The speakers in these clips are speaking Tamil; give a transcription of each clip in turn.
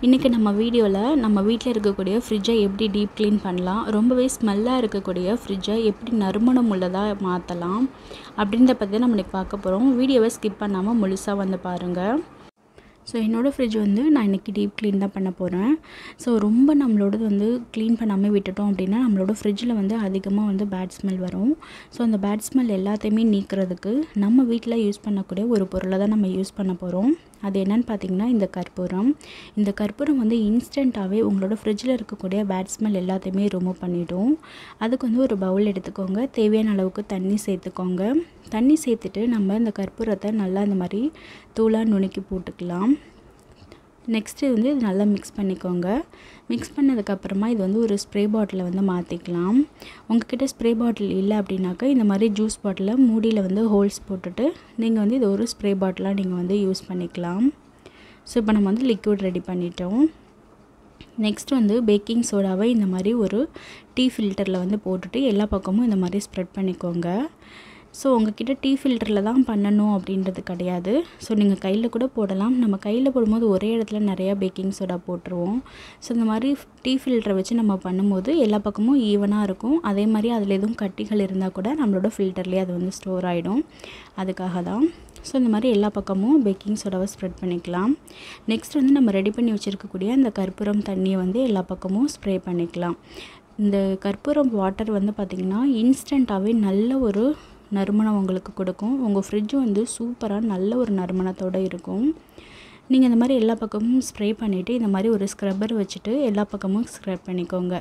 இன்றைக்கி நம்ம வீடியோவில் நம்ம வீட்டில் இருக்கக்கூடிய ஃப்ரிட்ஜை எப்படி டீப் க்ளீன் பண்ணலாம், ரொம்பவே ஸ்மெல்லாக இருக்கக்கூடிய ஃப்ரிட்ஜை எப்படி நறுமணம் உள்ளதாக மாற்றலாம் அப்படின்றத பற்றி நம்ம இன்றைக்கி பார்க்க போகிறோம். வீடியோவை ஸ்கிப் பண்ணாமல் முழுசாக வந்து பாருங்கள். ஸோ என்னோடய ஃப்ரிட்ஜ் வந்து நான் இன்றைக்கி டீப் க்ளீன் தான் பண்ண போகிறேன். ஸோ ரொம்ப நம்மளோடது வந்து க்ளீன் பண்ணாமல் விட்டுட்டோம் அப்படின்னா நம்மளோட ஃப்ரிட்ஜில் வந்து அதிகமாக வந்து பேட் ஸ்மெல் வரும். ஸோ அந்த பேட் ஸ்மெல் எல்லாத்தையுமே நீக்கிறதுக்கு நம்ம வீட்டில் யூஸ் பண்ணக்கூடிய ஒரு பொருளை தான் நம்ம யூஸ் பண்ண போகிறோம். அது என்னென்னு பார்த்திங்கன்னா இந்த கற்பூரம். இந்த கற்பூரம் வந்து இன்ஸ்டண்ட்டாகவே உங்களோட ஃப்ரிட்ஜில் இருக்கக்கூடிய பேட் ஸ்மெல் எல்லாத்தையுமே ரிமூவ் பண்ணிவிடும். அதுக்கு வந்து ஒரு பவுல் எடுத்துக்கோங்க, தேவையான அளவுக்கு தண்ணி சேர்த்துக்கோங்க. தண்ணி சேர்த்துட்டு நம்ம இந்த கற்பூரத்தை நல்லா இந்த மாதிரி தூளாக நுணுக்கி போட்டுக்கலாம். நெக்ஸ்ட்டு வந்து இது நல்லா மிக்ஸ் பண்ணிக்கோங்க. மிக்ஸ் பண்ணதுக்கப்புறமா இது வந்து ஒரு ஸ்ப்ரே பாட்டிலில் வந்து மாற்றிக்கலாம். உங்கள்கிட்ட ஸ்ப்ரே பாட்டில் இல்லை அப்படின்னாக்கா இந்த மாதிரி ஜூஸ் பாட்டிலில் மூடியில் வந்து ஹோல்ஸ் போட்டுட்டு நீங்கள் வந்து இது ஒரு ஸ்ப்ரே பாட்டிலாக நீங்கள் வந்து யூஸ் பண்ணிக்கலாம். ஸோ இப்போ நம்ம வந்து லிக்விட் ரெடி பண்ணிட்டோம். நெக்ஸ்ட் வந்து பேக்கிங் சோடாவை இந்த மாதிரி ஒரு டீ ஃபில்டரில் வந்து போட்டுட்டு எல்லா பக்கமும் இந்த மாதிரி ஸ்ப்ரெட் பண்ணிக்கோங்க. ஸோ உங்கள்கிட்ட டீ ஃபில்டரில் தான் பண்ணணும் அப்படின்றது கிடையாது. ஸோ நீங்கள் கையில் கூட போடலாம். நம்ம கையில் போடும்போது ஒரே இடத்துல நிறையா பேக்கிங் சோடா போட்டுருவோம். ஸோ இந்த மாதிரி டீ ஃபில்டரை வச்சு நம்ம பண்ணும்போது எல்லா பக்கமும் ஈவனாக இருக்கும். அதே மாதிரி அதில் எதுவும் கட்டிகள் இருந்தால் கூட நம்மளோட ஃபில்டர்லேயே அது வந்து ஸ்டோர் ஆகிடும். அதுக்காக தான். ஸோ இந்த மாதிரி எல்லா பக்கமும் பேக்கிங் சோடாவை ஸ்ப்ரெட் பண்ணிக்கலாம். நெக்ஸ்ட் வந்து நம்ம ரெடி பண்ணி வச்சுருக்கக்கூடிய அந்த கற்பூரம் தண்ணியை வந்து எல்லா பக்கமும் ஸ்ப்ரே பண்ணிக்கலாம். இந்த கற்பூரம் வாட்டர் வந்து பார்த்திங்கன்னா இன்ஸ்டண்ட்டாகவே நல்ல ஒரு நறுமணம் உங்களுக்கு கொடுக்கும். உங்கள் ஃப்ரிட்ஜ் வந்து சூப்பராக நல்ல ஒரு நறுமணத்தோடு இருக்கும். நீங்கள் இந்த மாதிரி எல்லா பக்கமும் ஸ்ப்ரே பண்ணிவிட்டு இந்த மாதிரி ஒரு ஸ்க்ரப்பர் வச்சுட்டு எல்லா பக்கமும் ஸ்க்ரப் பண்ணிக்கோங்க.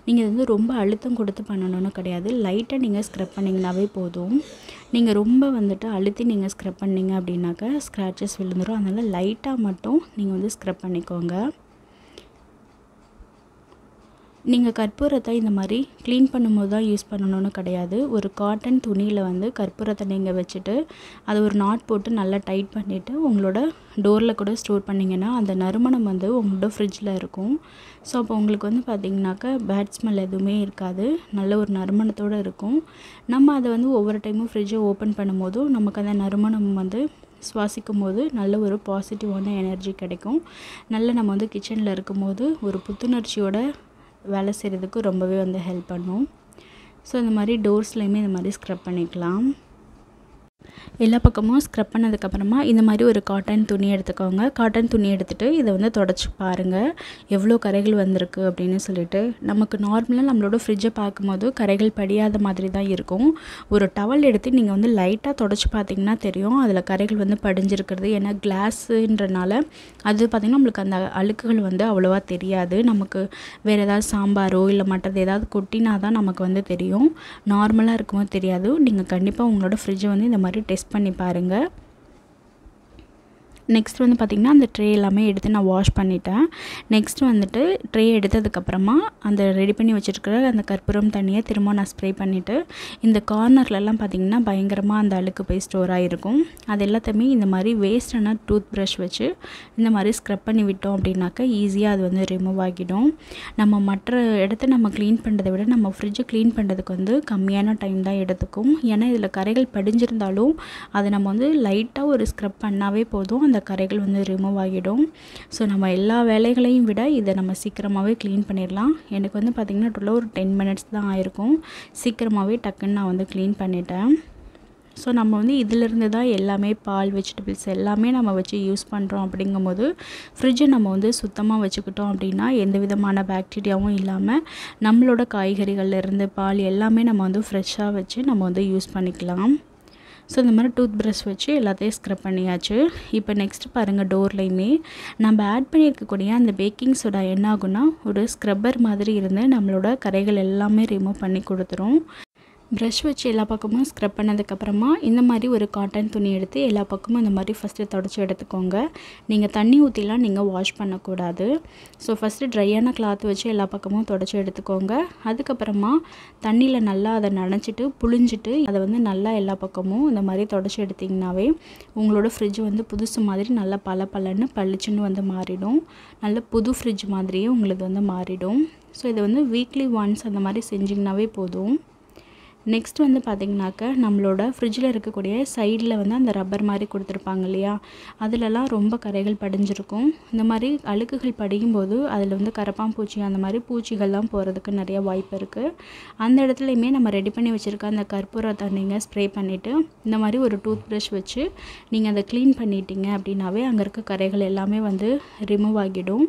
நீங்கள் வந்து ரொம்ப அழுத்தம் கொடுத்து பண்ணணும்னு கிடையாது. லைட்டாக நீங்கள் ஸ்க்ரப் பண்ணிங்கனாவே போதும். நீங்கள் ரொம்ப வந்துட்டு அழுத்தி நீங்கள் ஸ்க்ரப் பண்ணிங்க அப்படின்னாக்கா ஸ்க்ராச்சஸ் விழுந்துடும். அதனால் லைட்டாக மட்டும் நீங்கள் வந்து ஸ்க்ரப் பண்ணிக்கோங்க. நீங்கள் கற்பூரத்தை இந்த மாதிரி க்ளீன் பண்ணும்போது தான் யூஸ் பண்ணணும்னு கிடையாது. ஒரு காட்டன் துணியில் வந்து கற்பூரத்தை நீங்கள் வச்சுட்டு அதை ஒரு நாட் போட்டு நல்லா டைட் பண்ணிவிட்டு உங்களோட டோரில் கூட ஸ்டோர் பண்ணிங்கன்னா அந்த நறுமணம் வந்து உங்களோட ஃப்ரிட்ஜில் இருக்கும். ஸோ அப்போ உங்களுக்கு வந்து பார்த்திங்கனாக்கா பேட் ஸ்மெல் எதுவுமே இருக்காது. நல்ல ஒரு நறுமணத்தோடு இருக்கும். நம்ம அதை வந்து ஒவ்வொரு டைமும் ஃப்ரிட்ஜை ஓப்பன் பண்ணும்போதும் நமக்கு அந்த நறுமணம் வந்து சுவாசிக்கும் போது நல்ல ஒரு பாசிட்டிவான எனர்ஜி கிடைக்கும். நல்ல நம்ம வந்து கிச்சனில் இருக்கும்போது ஒரு புத்துணர்ச்சியோட வேலை செய்கிறதுக்கு ரொம்பவே வந்து ஹெல்ப் பண்ணும். ஸோ இந்த மாதிரி டோர்ஸ்லையுமே இந்த மாதிரி ஸ்க்ரப் பண்ணிக்கலாம். எல்லா பக்கமும் ஸ்க்ரப் பண்ணதுக்கப்புறமா இந்த மாதிரி ஒரு காட்டன் துணி எடுத்துக்கோங்க. காட்டன் துணி எடுத்துகிட்டு இதை வந்து தொடச்சி பாருங்கள் எவ்வளோ கரைகள் வந்திருக்கு அப்படின்னு சொல்லிட்டு. நமக்கு நார்மலாக நம்மளோட ஃப்ரிட்ஜை பார்க்கும்போது கரைகள் படியாத மாதிரி தான் இருக்கும். ஒரு டவல் எடுத்து நீங்கள் வந்து லைட்டாக தொடச்சி பார்த்தீங்கன்னா தெரியும் அதில் கரைகள் வந்து படிஞ்சிருக்கிறது. ஏன்னா கிளாஸுன்றனால அது பார்த்திங்கன்னா நம்மளுக்கு அந்த அழுக்குகள் வந்து அவ்வளோவா தெரியாது. நமக்கு வேறு ஏதாவது சாம்பாரோ இல்லை மற்றது ஏதாவது கொட்டினா தான் நமக்கு வந்து தெரியும். நார்மலாக இருக்கும்போது தெரியாது. நீங்கள் கண்டிப்பாக உங்களோட ஃப்ரிட்ஜை வந்து இந்த மாதிரி டெஸ்ட் பண்ணி பாருங்கள். நெக்ஸ்ட் வந்து பார்த்திங்கன்னா அந்த ட்ரே எல்லாமே எடுத்து நான் வாஷ் பண்ணிட்டேன். நெக்ஸ்ட் வந்துட்டு ட்ரே எடுத்ததுக்கப்புறமா அந்த ரெடி பண்ணி வச்சுருக்கிற அந்த கற்பூரம் தண்ணியை திரும்ப நான் ஸ்ப்ரே பண்ணிவிட்டு இந்த கார்னர்லலாம் பார்த்திங்கன்னா பயங்கரமாக அந்த அழுக்கு போய் ஸ்டோர் ஆகிருக்கும். அது எல்லாத்தையுமே இந்த மாதிரி வேஸ்டான டூத் ப்ரஷ் வச்சு இந்த மாதிரி ஸ்க்ரப் பண்ணி விட்டோம் அப்படின்னாக்கா ஈஸியாக அது வந்து ரிமூவ் ஆகிடும். நம்ம மற்ற இடத்த நம்ம க்ளீன் பண்ணுறதை விட நம்ம ஃப்ரிட்ஜை க்ளீன் பண்ணுறதுக்கு வந்து கம்மியான டைம் தான் எடுத்துக்கும். ஏன்னா இதில் கரைகள் படிஞ்சிருந்தாலும் அதை நம்ம வந்து லைட்டாக ஒரு ஸ்க்ரப் பண்ணாவே போதும், அந்த கரைகள் வந்து ரிமூவ் ஆகிடும். ஸோ நம்ம எல்லா வேலைகளையும் விட இதை நம்ம சீக்கிரமாகவே க்ளீன் பண்ணிடலாம். எனக்கு வந்து பார்த்திங்கன்னா டோட்டலாக ஒரு 10 மினிட்ஸ் தான் ஆயிருக்கும். சீக்கிரமாகவே டக்குன்னு நான் வந்து க்ளீன் பண்ணிட்டேன். ஸோ நம்ம வந்து இதிலிருந்து தான் எல்லாமே பால் வெஜிடபிள்ஸ் எல்லாமே நம்ம வச்சு யூஸ் பண்ணுறோம். அப்படிங்கும்போது ஃப்ரிட்ஜை நம்ம வந்து சுத்தமாக வச்சுக்கிட்டோம் அப்படின்னா எந்த விதமான பாக்டீரியாவும் இல்லாமல் நம்மளோட காய்கறிகள்லேருந்து பால் எல்லாமே நம்ம வந்து ஃப்ரெஷ்ஷாக வச்சு நம்ம வந்து யூஸ் பண்ணிக்கலாம். ஸோ இந்த மாதிரி டூத் ப்ரஷ் வச்சு எல்லாத்தையும் ஸ்க்ரப் பண்ணியாச்சு. இப்போ நெக்ஸ்ட் பாருங்கள், டோர்லையுமே நம்ம ஆட் பண்ணியிருக்கக்கூடிய அந்த பேக்கிங் சோடா என்ன ஆகுன்னா ஒரு ஸ்க்ரப்பர் மாதிரி இருந்து நம்மளோட கரைகள் எல்லாமே ரிமூவ் பண்ணி கொடுத்துரும். ப்ரஷ் வச்சு எல்லா பக்கமும் ஸ்க்ரப் பண்ணதுக்கப்புறமா இந்த மாதிரி ஒரு காட்டன் துணி எடுத்து எல்லா பக்கமும் இந்த மாதிரி ஃபஸ்ட்டு தொடச்சி எடுத்துக்கோங்க. நீங்கள் தண்ணி ஊற்றிலாம் நீங்கள் வாஷ் பண்ணக்கூடாது. ஸோ ஃபஸ்ட்டு ட்ரையான கிளாத் வச்சு எல்லா பக்கமும் தொடச்சி எடுத்துக்கோங்க. அதுக்கப்புறமா தண்ணியில் நல்லா அதை நனைச்சிட்டு புழிஞ்சிட்டு அதை வந்து நல்லா எல்லா பக்கமும் இந்த மாதிரி தொடச்சி எடுத்திங்கனாவே உங்களோட ஃப்ரிட்ஜ் வந்து புதுசு மாதிரி நல்லா பளபளன்னு பளிச்சுன்னு வந்து மாறிடும். நல்ல புது ஃப்ரிட்ஜ் மாதிரியே உங்களுக்கு வந்து மாறிடும். ஸோ இதை வந்து வீக்லி ஒன்ஸ் அந்த மாதிரி செஞ்சிங்கனாவே போதும். நெக்ஸ்ட் வந்து பார்த்திங்கனாக்கா நம்மளோட ஃப்ரிட்ஜில் இருக்கக்கூடிய சைடில் வந்து அந்த ரப்பர் மாதிரி கொடுத்துருப்பாங்க இல்லையா, அதிலலாம் ரொம்ப கரைகள் படிஞ்சிருக்கும். இந்த மாதிரி அழுக்குகள் படியும்போது அதில் வந்து கரப்பான்பூச்சி அந்த மாதிரி பூச்சிகள்லாம் போகிறதுக்கு நிறைய வாய்ப்பு இருக்குது. அந்த இடத்துலையுமே நம்ம ரெடி பண்ணி வச்சுருக்க அந்த கற்பூர தண்ணிங்க ஸ்ப்ரே பண்ணிவிட்டு இந்த மாதிரி ஒரு டூத் ப்ரஷ் வச்சு நீங்கள் அதை க்ளீன் பண்ணிட்டீங்க அப்படின்னாவே அங்கே இருக்க கரைகள் எல்லாமே வந்து ரிமூவ் ஆகிடும்.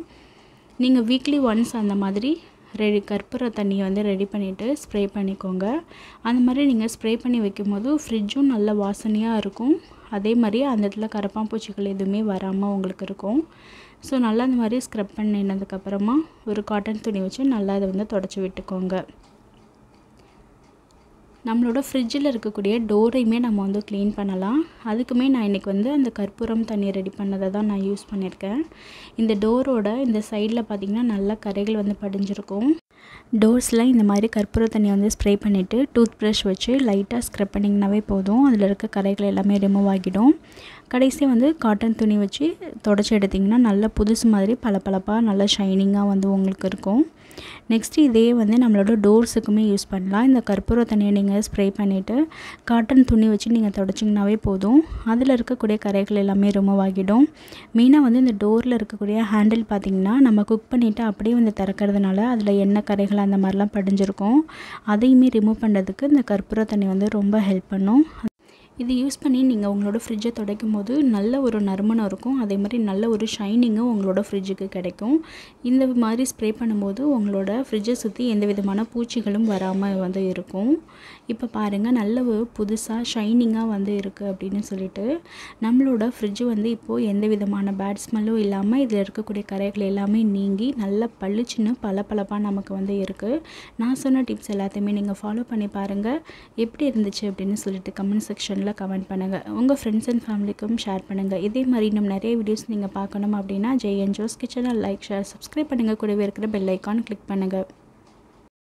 நீங்கள் வீக்லி ஒன்ஸ் அந்த மாதிரி கற்பூர தண்ணியை வந்து ரெடி பண்ணிவிட்டு ஸ்ப்ரே பண்ணிக்கோங்க. அந்த மாதிரி நீங்கள் ஸ்ப்ரே பண்ணி வைக்கும்போது ஃப்ரிட்ஜும் நல்ல வாசனையாக இருக்கும். அதே மாதிரி அந்த இடத்துல கரப்பான்பூச்சிகள் எதுவுமே வராமல் உங்களுக்கு இருக்கும். ஸோ நல்லா அந்த மாதிரி ஸ்க்ரப் பண்ணினதுக்கப்புறமா ஒரு காட்டன் துணி வச்சு நல்லா அதை வந்து தொடச்சி விட்டுக்கோங்க. நம்மளோட ஃப்ரிட்ஜில் இருக்கக்கூடிய டோரையுமே நம்ம வந்து க்ளீன் பண்ணலாம். அதுக்குமே நான் இன்றைக்கி வந்து அந்த கற்பூரம் தண்ணி ரெடி பண்ணதை தான் நான் யூஸ் பண்ணியிருக்கேன். இந்த டோரோட இந்த சைடில் பார்த்திங்கன்னா நல்லா கரைகள் வந்து படிஞ்சிருக்கும். டோர்ஸில் இந்த மாதிரி கற்பூர தண்ணி வந்து ஸ்ப்ரே பண்ணிவிட்டு டூத் ப்ரஷ் வச்சு லைட்டாக ஸ்க்ரப் பண்ணிங்கனாவே போதும். அதில் இருக்க கரைகள் எல்லாமே ரிமூவ் ஆகிடும். கடைசியாக வந்து காட்டன் துணி வச்சு தொடச்சி எடுத்திங்கன்னா நல்லா புதுசு மாதிரி பளபளப்பாக நல்லா ஷைனிங்காக வந்து உங்களுக்கு இருக்கும். நெக்ஸ்ட்டு இதே வந்து நம்மளோட டோர்ஸுக்குமே யூஸ் பண்ணலாம். இந்த கற்பூர தண்ணியை நீங்கள் ஸ்ப்ரே பண்ணிவிட்டு காட்டன் துணி வச்சு நீங்கள் தொடச்சிங்கனாவே போதும். அதில் இருக்கக்கூடிய கரைகள் எல்லாமே ரிமூவ் ஆகிடும். மெயினாக வந்து இந்த டோரில் இருக்கக்கூடிய ஹேண்டில் பார்த்திங்கன்னா நம்ம குக் பண்ணிவிட்டு அப்படியே வந்து திறக்கிறதுனால அதில் எண்ணெய் கரைகள் அந்த மாதிரிலாம் படிஞ்சிருக்கும். அதையுமே ரிமூவ் பண்ணுறதுக்கு இந்த கற்பூர தண்ணி வந்து ரொம்ப ஹெல்ப் பண்ணும். இது யூஸ் பண்ணி நீங்கள் உங்களோட ஃப்ரிட்ஜை துடைக்கும் போது நல்ல ஒரு நறுமணம் இருக்கும். அதே மாதிரி நல்ல ஒரு ஷைனிங்கும் உங்களோட ஃப்ரிட்ஜுக்கு கிடைக்கும். இந்த மாதிரி ஸ்ப்ரே பண்ணும்போது உங்களோட ஃப்ரிட்ஜை சுற்றி எந்த விதமான பூச்சிகளும் வராமல் வந்து இருக்கும். இப்போ பாருங்கள் நல்ல ஒரு புதுசாக ஷைனிங்காக வந்து இருக்குது அப்படின்னு சொல்லிட்டு நம்மளோட ஃப்ரிட்ஜு வந்து இப்போது எந்த விதமான பேட் ஸ்மெல்லும் இல்லாமல் இதில் இருக்கக்கூடிய கரைகள் எல்லாமே நீங்கி நல்ல பளிச்சுன்னு பளபளப்பாக நமக்கு வந்து இருக்குது. நான் சொன்ன டிப்ஸ் எல்லாத்தையுமே நீங்கள் ஃபாலோ பண்ணி பாருங்கள். எப்படி இருந்துச்சு அப்படின்னு சொல்லிட்டு கமெண்ட் செக்ஷனில் கமெண்ட் பண்ணுங்கள். உங்கள் ஃப்ரெண்ட்ஸ் அண்ட் ஃபேமிலிக்கும் ஷேர் பண்ணுங்கள். இதே மாதிரி இன்னும் நிறைய வீடியோஸ் நீங்கள் பார்க்கணும் அப்படின்னா ஜெய் அண்ட் ஜோஸ் கிச்சனை லைக், ஷேர், சப்ஸ்கிரைப் பண்ணுங்கள். கூடவே இருக்கிற பெல் ஐக்கான் கிளிக் பண்ணுங்கள்.